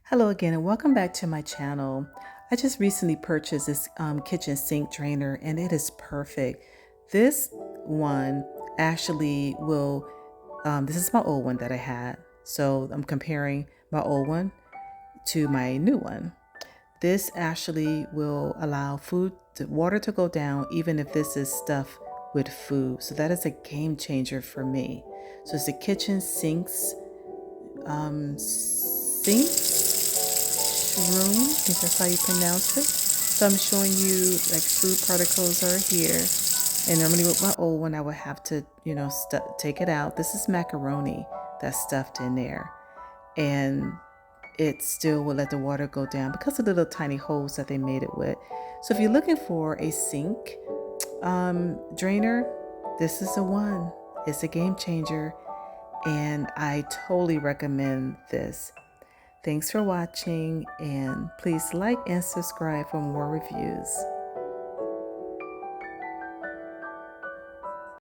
Hello again, and welcome back to my channel. I just recently purchased this kitchen sink drainer, and it is perfect. This one actually will, this is my old one that I had. So I'm comparing my old one to my new one. This actually will allow water to go down, even if this is stuffed with food. So that is a game changer for me. So it's the kitchen sink room. I think that's how you pronounce it. So I'm showing you like food particles are here. And normally with my old one, I would have to, take it out. This is macaroni that's stuffed in there. And it still will let the water go down because of the little tiny holes that they made it with. So if you're looking for a sink drainer, this is the one. It's a game changer. And I totally recommend this. Thanks for watching, and please like and subscribe for more reviews.